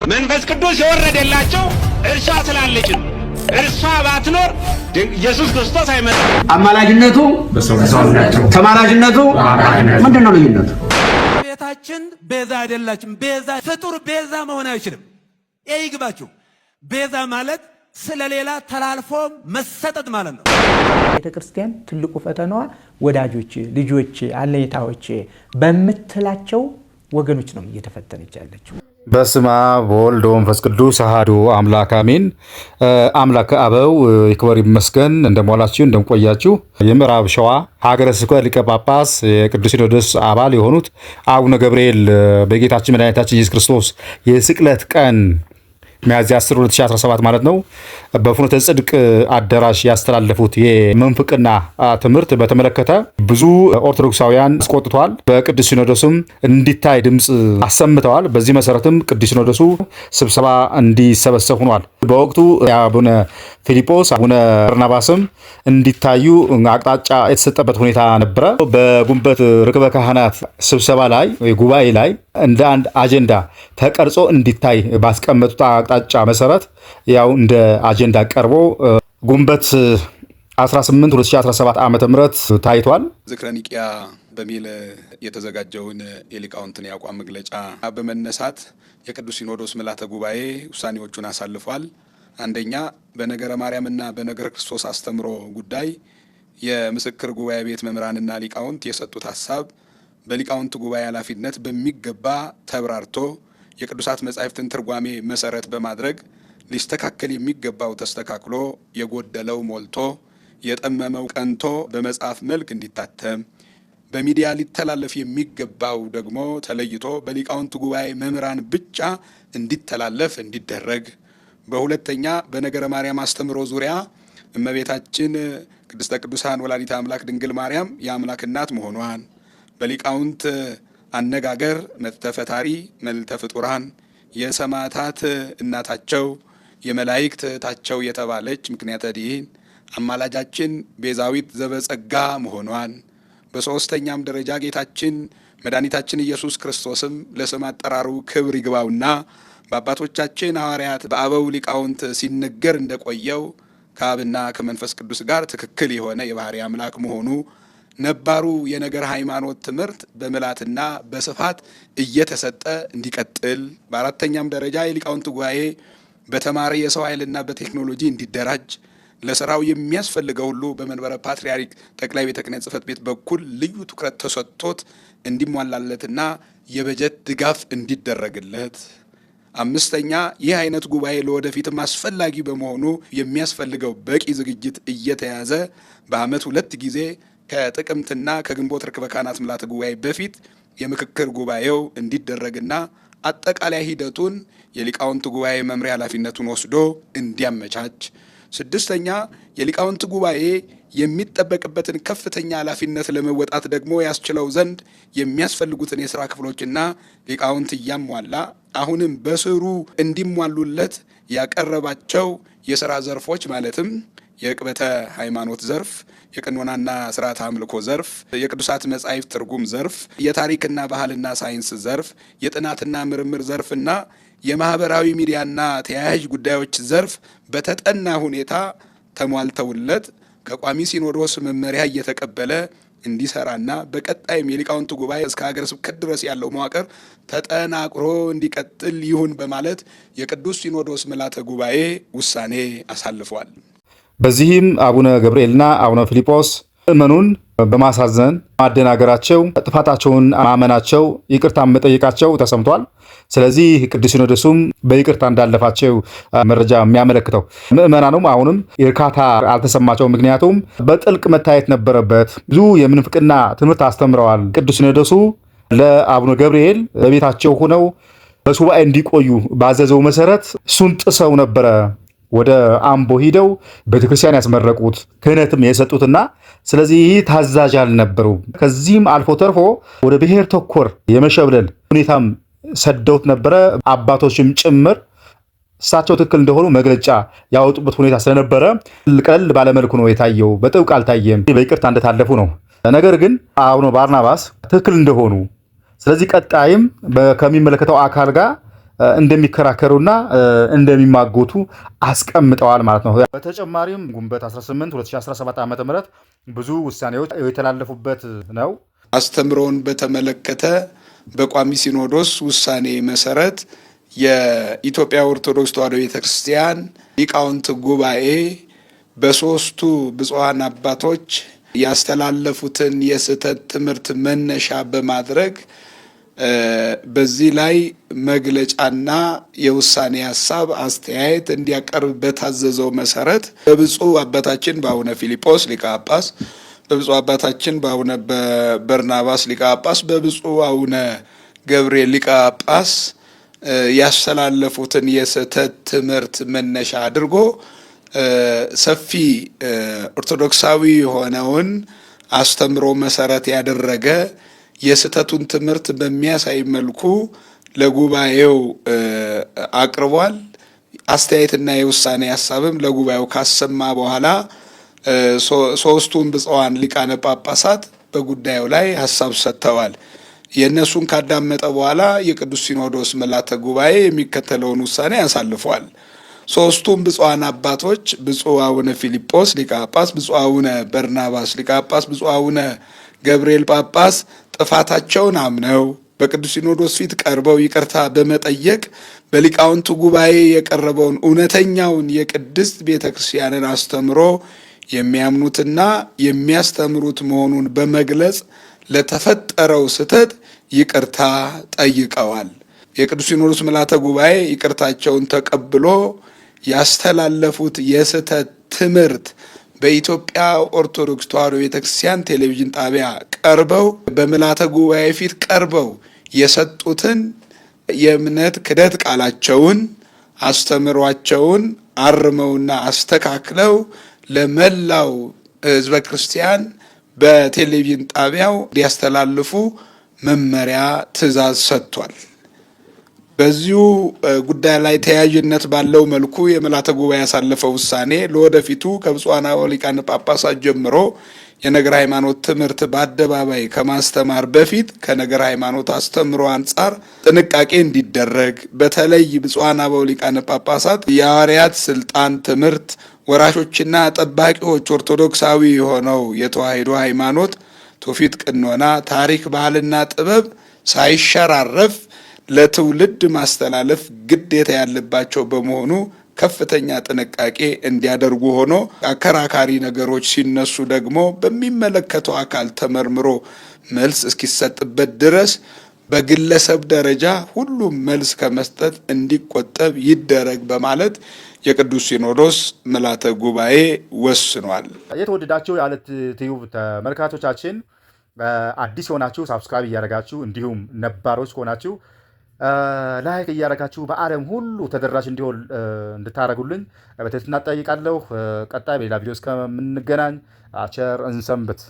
መንፈስ ቅዱስ የወረደላቸው እርሷ ስላለች ነው። እርሷ ባትኖር ኢየሱስ ክርስቶስ አይመጣም። አማላጅነቱ ተማላጅነቱ ምንድነው ልዩነቱ? ቤታችን ቤዛ አይደላችም። ቤዛ ፍጡር ቤዛ መሆን አይችልም። ይግባችሁ። ቤዛ ማለት ስለሌላ ተላልፎ መሰጠት ማለት ነው። ቤተክርስቲያን ትልቁ ፈተናዋ ወዳጆች፣ ልጆች፣ አለይታዎች በመትላቸው ወገኖች ነው እየተፈተነች ያለችው። በስመ አብ ወወልድ ወመንፈስ ቅዱስ አሐዱ አምላክ አሜን። አምላክ አበው ይክበር ይመስገን። እንደሟላችሁ እንደምቆያችሁ የምዕራብ ሸዋ ሀገረ ስብከት ሊቀ ጳጳስ የቅዱስ ሲኖዶስ አባል የሆኑት አቡነ ገብርኤል በጌታችን መድኃኒታችን ኢየሱስ ክርስቶስ የስቅለት ቀን ሚያዝያ 10 2017 ማለት ነው በፍኖተ ጽድቅ አዳራሽ ያስተላለፉት የመንፍቅና ትምህርት በተመለከተ ብዙ ኦርቶዶክሳውያን አስቆጥተዋል። በቅዱስ ሲኖዶስም እንዲታይ ድምፅ አሰምተዋል። በዚህ መሰረትም ቅዱስ ሲኖዶሱ ስብሰባ እንዲሰበሰብ ሆኗል። በወቅቱ አቡነ ፊልጶስ አቡነ በርናባስም እንዲታዩ አቅጣጫ የተሰጠበት ሁኔታ ነበረ። በጉንበት ርክበ ካህናት ስብሰባ ላይ ጉባኤ ላይ እንደ አንድ አጀንዳ ተቀርጾ እንዲታይ ባስቀመጡት አቅጣጫ መሰረት ያው እንደ አጀንዳ ቀርቦ ጉንበት 18 2017 ዓ.ም ታይቷል። ዝክረ ኒቂያ በሚል የተዘጋጀውን የሊቃውንትን የአቋም መግለጫ በመነሳት የቅዱስ ሲኖዶስ ምልዓተ ጉባኤ ውሳኔዎቹን አሳልፏል። አንደኛ፣ በነገረ ማርያምና በነገረ ክርስቶስ አስተምሮ ጉዳይ የምስክር ጉባኤ ቤት መምህራንና ሊቃውንት የሰጡት ሀሳብ በሊቃውንት ጉባኤ ኃላፊነት በሚገባ ተብራርቶ የቅዱሳት መጻሕፍትን ትርጓሜ መሰረት በማድረግ ሊስተካከል የሚገባው ተስተካክሎ የጎደለው ሞልቶ የጠመመው ቀንቶ በመጽሐፍ መልክ እንዲታተም፣ በሚዲያ ሊተላለፍ የሚገባው ደግሞ ተለይቶ በሊቃውንት ጉባኤ መምህራን ብቻ እንዲተላለፍ እንዲደረግ፣ በሁለተኛ በነገረ ማርያም አስተምሮ ዙሪያ እመቤታችን ቅድስተ ቅዱሳን ወላዲተ አምላክ ድንግል ማርያም የአምላክ እናት መሆኗን በሊቃውንት አነጋገር መልዕልተ ፈጣሪ መልዕልተ ፍጡራን የሰማዕታት እናታቸው የመላእክት እህታቸው የተባለች ምክንያተ ድኂን አማላጃችን ቤዛዊት ዘበጸጋ መሆኗን፣ በሦስተኛም ደረጃ ጌታችን መድኃኒታችን ኢየሱስ ክርስቶስም ለስም አጠራሩ ክብር ይግባውና በአባቶቻችን ሐዋርያት በአበው ሊቃውንት ሲነገር እንደቆየው ከአብና ከመንፈስ ቅዱስ ጋር ትክክል የሆነ የባህሪ አምላክ መሆኑ ነባሩ የነገር ሃይማኖት ትምህርት በምልዓትና በስፋት እየተሰጠ እንዲቀጥል፣ በአራተኛም ደረጃ የሊቃውንት ጉባኤ በተማረ የሰው ኃይልና በቴክኖሎጂ እንዲደራጅ፣ ለስራው የሚያስፈልገው ሁሉ በመንበረ ፓትርያርክ ጠቅላይ ቤተ ክህነት ጽሕፈት ቤት በኩል ልዩ ትኩረት ተሰጥቶት እንዲሟላለትና የበጀት ድጋፍ እንዲደረግለት፣ አምስተኛ ይህ አይነት ጉባኤ ለወደፊትም አስፈላጊ በመሆኑ የሚያስፈልገው በቂ ዝግጅት እየተያዘ በዓመት 2 ጊዜ ከጥቅምትና ከግንቦት ርክበ ካህናት ምልዓተ ጉባኤ በፊት የምክክር ጉባኤው እንዲደረግና አጠቃላይ ሂደቱን የሊቃውንት ጉባኤ መምሪያ ኃላፊነቱን ወስዶ እንዲያመቻች፣ ስድስተኛ የሊቃውንት ጉባኤ የሚጠበቅበትን ከፍተኛ ኃላፊነት ለመወጣት ደግሞ ያስችለው ዘንድ የሚያስፈልጉትን የሥራ ክፍሎችና ሊቃውንት እያሟላ አሁንም በስሩ እንዲሟሉለት ያቀረባቸው የሥራ ዘርፎች ማለትም የዕቅበተ ሃይማኖት ዘርፍ፣ የቀኖናና ስርዓተ አምልኮ ዘርፍ፣ የቅዱሳት መጻሕፍት ትርጉም ዘርፍ፣ የታሪክና ባህልና ሳይንስ ዘርፍ፣ የጥናትና ምርምር ዘርፍና የማህበራዊ ሚዲያና ተያያዥ ጉዳዮች ዘርፍ በተጠና ሁኔታ ተሟልተውለት ከቋሚ ሲኖዶስ መመሪያ እየተቀበለ እንዲሰራና በቀጣይም የሊቃውንቱ ጉባኤ እስከ ሀገረ ስብከት ድረስ ያለው መዋቅር ተጠናክሮ እንዲቀጥል ይሁን በማለት የቅዱስ ሲኖዶስ ምልዓተ ጉባኤ ውሳኔ አሳልፏል። በዚህም አቡነ ገብርኤልና አቡነ ፊልጶስ ምእመኑን በማሳዘን ማደናገራቸው፣ ጥፋታቸውን ማመናቸው፣ ይቅርታ መጠየቃቸው ተሰምቷል። ስለዚህ ቅዱስ ሲኖዶሱም በይቅርታ እንዳለፋቸው መረጃ የሚያመለክተው፣ ምእመናኑም አሁንም እርካታ አልተሰማቸው። ምክንያቱም በጥልቅ መታየት ነበረበት። ብዙ የምንፍቅና ትምህርት አስተምረዋል። ቅዱስ ሲኖዶሱ ለአቡነ ገብርኤል በቤታቸው ሆነው በሱባኤ እንዲቆዩ ባዘዘው መሰረት እሱን ጥሰው ነበረ ወደ አምቦ ሂደው ቤተክርስቲያን ያስመረቁት ክህነትም የሰጡትና ስለዚህ ታዛዥ አልነበሩ። ከዚህም አልፎ ተርፎ ወደ ብሔር ተኮር የመሸብለል ሁኔታም ሰደውት ነበረ። አባቶችም ጭምር እሳቸው ትክክል እንደሆኑ መግለጫ ያወጡበት ሁኔታ ስለነበረ ቀለል ባለመልኩ ነው የታየው። በጥብቅ አልታየም። በይቅርታ እንደታለፉ ነው። ነገር ግን አቡነ ባርናባስ ትክክል እንደሆኑ ስለዚህ ቀጣይም ከሚመለከተው አካል ጋር እንደሚከራከሩና እንደሚማጎቱ አስቀምጠዋል ማለት ነው። በተጨማሪም ግንቦት 18 2017 ዓ.ም ብዙ ውሳኔዎች የተላለፉበት ነው። አስተምሮን በተመለከተ በቋሚ ሲኖዶስ ውሳኔ መሰረት የኢትዮጵያ ኦርቶዶክስ ተዋሕዶ ቤተክርስቲያን ሊቃውንት ጉባኤ በሶስቱ ብፁዓን አባቶች ያስተላለፉትን የስህተት ትምህርት መነሻ በማድረግ በዚህ ላይ መግለጫና የውሳኔ ሀሳብ አስተያየት እንዲያቀርብ በታዘዘው መሰረት በብፁዕ አባታችን በአቡነ ፊልጶስ ሊቀ ጳጳስ፣ በብፁዕ አባታችን በአቡነ በርናባስ ሊቀ ጳጳስ፣ በብፁዕ አቡነ ገብርኤል ሊቀ ጳጳስ ያስተላለፉትን የስህተት ትምህርት መነሻ አድርጎ ሰፊ ኦርቶዶክሳዊ የሆነውን አስተምሮ መሰረት ያደረገ የስህተቱን ትምህርት በሚያሳይ መልኩ ለጉባኤው አቅርቧል። አስተያየትና የውሳኔ ሀሳብም ለጉባኤው ካሰማ በኋላ ሶስቱን ብፁዓን ሊቃነ ጳጳሳት በጉዳዩ ላይ ሀሳብ ሰጥተዋል። የእነሱን ካዳመጠ በኋላ የቅዱስ ሲኖዶስ ምልዓተ ጉባኤ የሚከተለውን ውሳኔ ያሳልፏል። ሶስቱም ብፁዓን አባቶች ብፁዕ አቡነ ፊልጶስ ሊቀ ጳጳስ፣ ብፁዕ አቡነ በርናባስ ሊቀ ጳጳስ፣ ብፁዕ አቡነ ገብርኤል ጳጳስ ጥፋታቸውን አምነው በቅዱስ ሲኖዶስ ፊት ቀርበው ይቅርታ በመጠየቅ በሊቃውንቱ ጉባኤ የቀረበውን እውነተኛውን የቅድስት ቤተ ክርስቲያንን አስተምሮ የሚያምኑትና የሚያስተምሩት መሆኑን በመግለጽ ለተፈጠረው ስህተት ይቅርታ ጠይቀዋል። የቅዱስ ሲኖዶስ ምልዓተ ጉባኤ ይቅርታቸውን ተቀብሎ ያስተላለፉት የስህተት ትምህርት በኢትዮጵያ ኦርቶዶክስ ተዋሕዶ ቤተክርስቲያን ቴሌቪዥን ጣቢያ ቀርበው በምልዓተ ጉባኤ ፊት ቀርበው የሰጡትን የእምነት ክደት ቃላቸውን አስተምሯቸውን አርመውና አስተካክለው ለመላው ሕዝበ ክርስቲያን በቴሌቪዥን ጣቢያው እንዲያስተላልፉ መመሪያ ትእዛዝ ሰጥቷል። በዚሁ ጉዳይ ላይ ተያያዥነት ባለው መልኩ የምልዓተ ጉባኤ ያሳለፈው ውሳኔ ለወደፊቱ ከብፁዓን ሊቃነ ጳጳሳት ጀምሮ የነገር ሃይማኖት ትምህርት በአደባባይ ከማስተማር በፊት ከነገር ሃይማኖት አስተምሮ አንጻር ጥንቃቄ እንዲደረግ በተለይ ብፁዓን ሊቃነ ጳጳሳት የሐዋርያት ስልጣን ትምህርት ወራሾችና ጠባቂዎች ኦርቶዶክሳዊ የሆነው የተዋሕዶ ሃይማኖት ትውፊት፣ ቀኖና፣ ታሪክ፣ ባህልና ጥበብ ሳይሸራረፍ ለትውልድ ማስተላለፍ ግዴታ ያለባቸው በመሆኑ ከፍተኛ ጥንቃቄ እንዲያደርጉ ሆኖ አከራካሪ ነገሮች ሲነሱ ደግሞ በሚመለከተው አካል ተመርምሮ መልስ እስኪሰጥበት ድረስ በግለሰብ ደረጃ ሁሉም መልስ ከመስጠት እንዲቆጠብ ይደረግ በማለት የቅዱስ ሲኖዶስ ምልዓተ ጉባኤ ወስኗል። የተወደዳችሁ የዓለት ቲዩብ ተመልካቾቻችን አዲስ የሆናችሁ ሳብስክራይብ እያደረጋችሁ እንዲሁም ነባሮች ከሆናችሁ ላይክ እያደረጋችሁ በዓለም ሁሉ ተደራሽ እንዲሆን እንድታደርጉልኝ በትህትና እጠይቃለሁ። ቀጣይ በሌላ ቪዲዮ እስከምንገናኝ ቸር እንሰንብት።